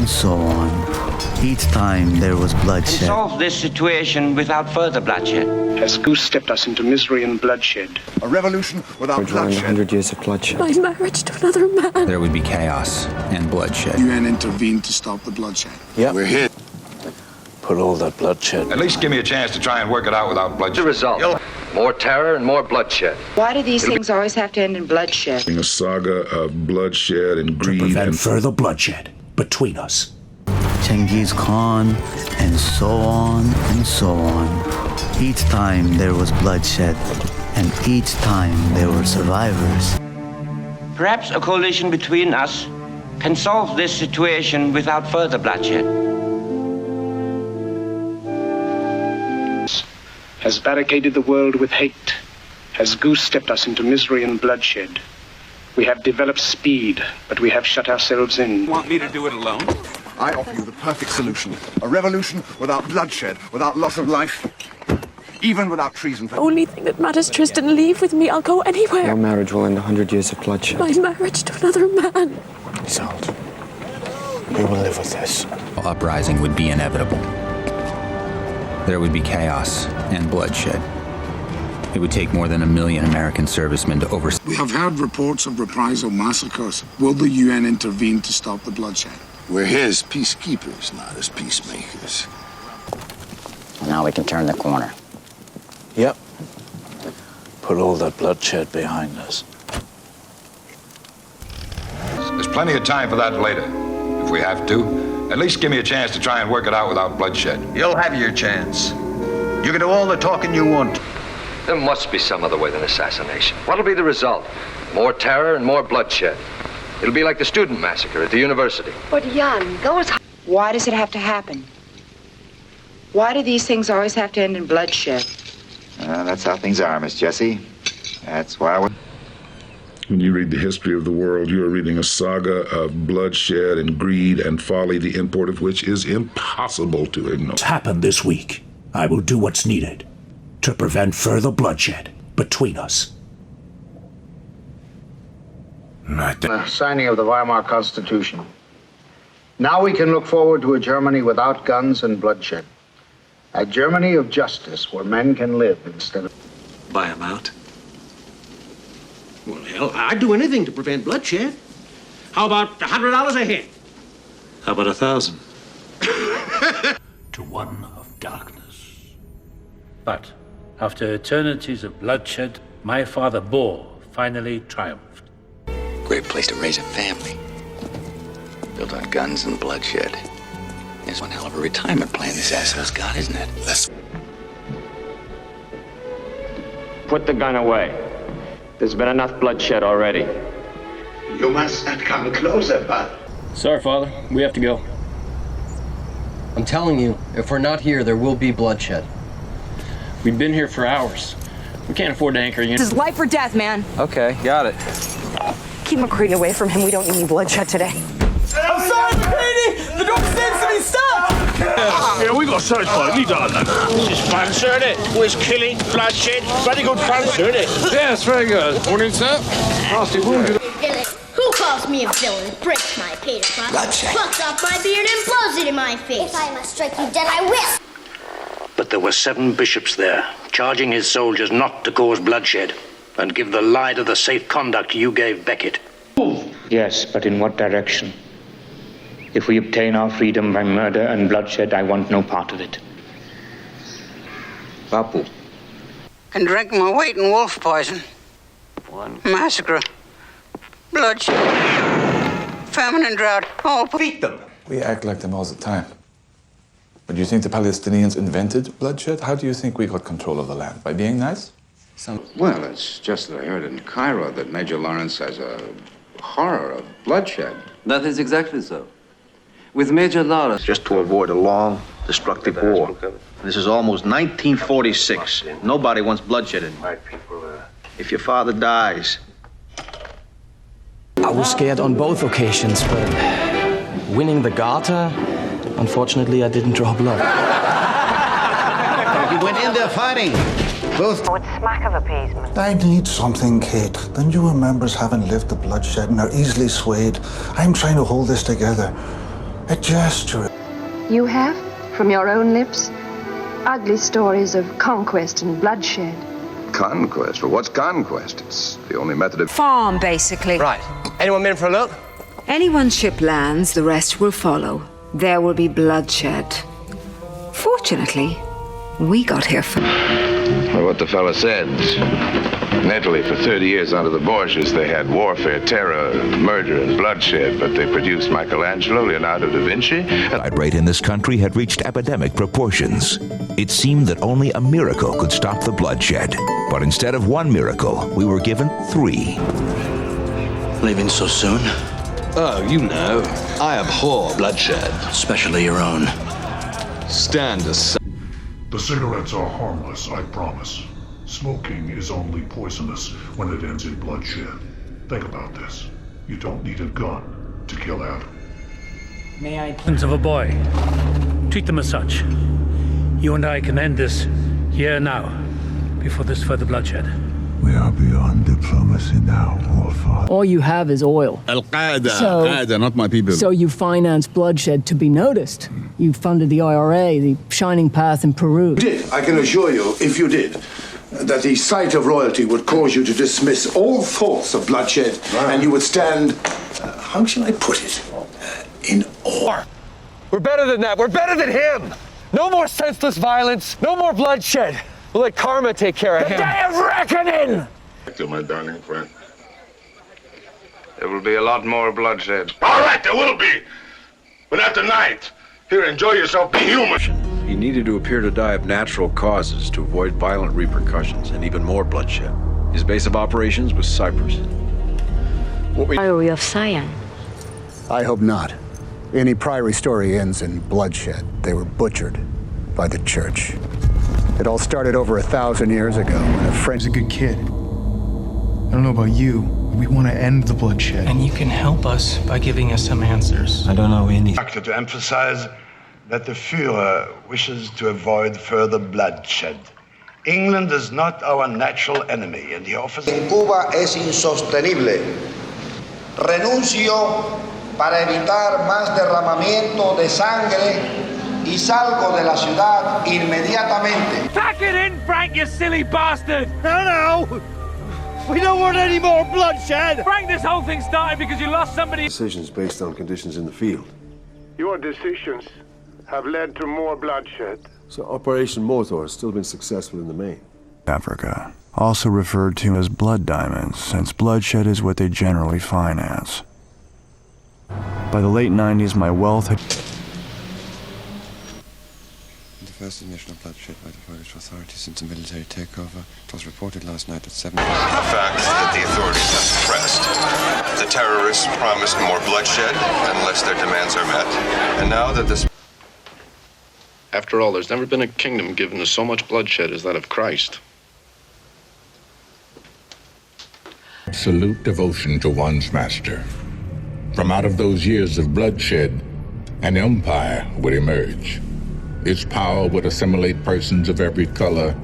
and so on. Each time there was bloodshed. Solve this situation without further bloodshed. Has goose stepped us into misery and bloodshed. A revolution without bloodshed. 100 years of bloodshed. My marriage to another man. There would be chaos and bloodshed. UN intervened to stop the bloodshed. Yeah, we're here. Put all that bloodshed. At least give me a chance to try and work it out without bloodshed. The result, more terror and more bloodshed. Why do these things always have to end in bloodshed? A saga of bloodshed and greed. To prevent further bloodshed between us. Genghis Khan, and so on and so on. Each time there was bloodshed, and each time there were survivors. Perhaps a coalition between us can solve this situation without further bloodshed. Has barricaded the world with hate. Has goose stepped us into misery and bloodshed. We have developed speed, but we have shut ourselves in. Want me to do it alone? I offer you the perfect solution. A revolution without bloodshed, without loss of life, even without treason. The only thing that matters, Tristan, leave with me. I'll go anywhere. Your marriage will end 100 years of bloodshed. My marriage to another man. Isolde, we will live with this. Uprising would be inevitable. There would be chaos and bloodshed. It would take more than 1 million American servicemen to oversee. We have heard reports of reprisal massacres. Will the UN intervene to stop the bloodshed? We're here as peacekeepers, not as peacemakers. Now we can turn the corner. Yep. Put all that bloodshed behind us. There's plenty of time for that later, if we have to. At least give me a chance to try and work it out without bloodshed. You'll have your chance. You can do all the talking you want. There must be some other way than assassination. What'll be the result? More terror and more bloodshed. It'll be like the student massacre at the university. But Jan, those... Why does it have to happen? Why do these things always have to end in bloodshed? That's how things are, Miss Jessie. That's why we... When you read the history of the world, you are reading a saga of bloodshed and greed and folly, the import of which is impossible to ignore. What's happened this week? I will do what's needed to prevent further bloodshed between us. The signing of the Weimar Constitution. Now we can look forward to a Germany without guns and bloodshed. A Germany of justice where men can live instead of... Buy them out. Well, hell, I'd do anything to prevent bloodshed. How about $100 a head? How about 1,000? To one of darkness. But after eternities of bloodshed, my father Boar finally triumphed. Great place to raise a family. Built on guns and bloodshed. It's one hell of a retirement plan this asshole's got, isn't it? Put the gun away. There's been enough bloodshed already. You must not come closer, bud. Sorry, Father. We have to go. I'm telling you, if we're not here, there will be bloodshed. We've been here for hours. We can't afford to anchor you. This is life or death, man. Okay, got it. Keep McCready away from him. We don't need any bloodshed today. I'm sorry, McCready! The door seems to be stuck! Yeah, we got search for it. Leave that alone. This is fun, sir, isn't it? Always killing, bloodshed. Very good fun, sir, isn't it? Yes, very good. Morning, sir. Nasty wounded. Who calls me a villain, breaks my pater pot, plucks off my beard and blows it in my face? If I must strike you dead, I will. But there were 7 bishops there, charging his soldiers not to cause bloodshed and give the lie to the safe conduct you gave Beckett. Yes, but in what direction? If we obtain our freedom by murder and bloodshed, I want no part of it. Papu. Can drink my weight in wolf poison. Massacre. Bloodshed. Famine and drought. All beat them. We act like them all the time. But do you think the Palestinians invented bloodshed? How do you think we got control of the land? By being nice? Well, it's just that I heard in Cairo that Major Lawrence has a horror of bloodshed. That is exactly so. With Major Lawrence... Just to avoid a long, destructive war. This is almost 1946. Nobody wants bloodshed anymore. If your father dies... I was scared on both occasions, but winning the Garter, unfortunately, I didn't draw blood. You went in there fighting. Both. With smack of appeasement. I need something, Kate. The newer members haven't lived the bloodshed and are easily swayed. I'm trying to hold this together. a gesture. You have, from your own lips, ugly stories of conquest and bloodshed. Conquest? Well, what's conquest? It's the only method of... Farm, basically. Right. Anyone been for a look? Anyone ship lands, the rest will follow. There will be bloodshed. Fortunately, we got here first. Well, what the fella said. In Italy, for 30 years under the Borgias, they had warfare, terror, murder, and bloodshed, but they produced Michelangelo, Leonardo da Vinci. The rate in this country had reached epidemic proportions. It seemed that only a miracle could stop the bloodshed. But instead of one miracle, we were given 3. Leaving so soon? Oh, you know, I abhor bloodshed. Especially your own. Stand aside. The cigarettes are harmless, I promise. Smoking is only poisonous when it ends in bloodshed. Think about this. You don't need a gun to kill Adam. May I? Of a boy. Treat them as such. You and I can end this here now, before there's further bloodshed. We are beyond diplomacy now, Allfather. All you have is oil. Al-Qaeda, Al-Qaeda, not my people. So you finance bloodshed to be noticed. You funded the IRA, the Shining Path in Peru. You did, I can assure you, if you did, that the sight of royalty would cause you to dismiss all thoughts of bloodshed, and you would stand, how shall I put it, in awe. We're better than that. We're better than him. No more senseless violence. No more bloodshed. We'll let karma take care of him. The day of reckoning! My darling friend. There will be a lot more bloodshed. All right, there will be. But not tonight. Here, enjoy yourself. Be human. He needed to appear to die of natural causes to avoid violent repercussions and even more bloodshed. His base of operations was Cyprus. Priory of Sion. I hope not. Any priory story ends in bloodshed. They were butchered by the church. It all started over 1,000 years ago when a friend... He's a good kid. I don't know about you, but we want to end the bloodshed. And you can help us by giving us some answers. I don't know anything. To emphasize that the Führer wishes to avoid further bloodshed. England is not our natural enemy, and he offers... En Cuba es insostenible. Renuncio para evitar más derramamiento de sangre y salgo de la ciudad inmediatamente. Pack it in, Frank, you silly bastard! No! We don't want any more bloodshed! Frank, this whole thing started because you lost somebody... Decisions based on conditions in the field. Your decisions have led to more bloodshed. So Operation Motor has still been successful in the main. Africa, also referred to as blood diamonds, since bloodshed is what they generally finance. By the late 90s, my wealth had... The first admission of bloodshed by the Polish authorities since the military takeover. It was reported last night at 7. The fact that the authorities have suppressed. The terrorists promised more bloodshed unless their demands are met. And now that this... After all, there's never been a kingdom given to so much bloodshed as that of Christ. Absolute devotion to one's master. From out of those years of bloodshed, an empire would emerge. Its power would assimilate persons of every color,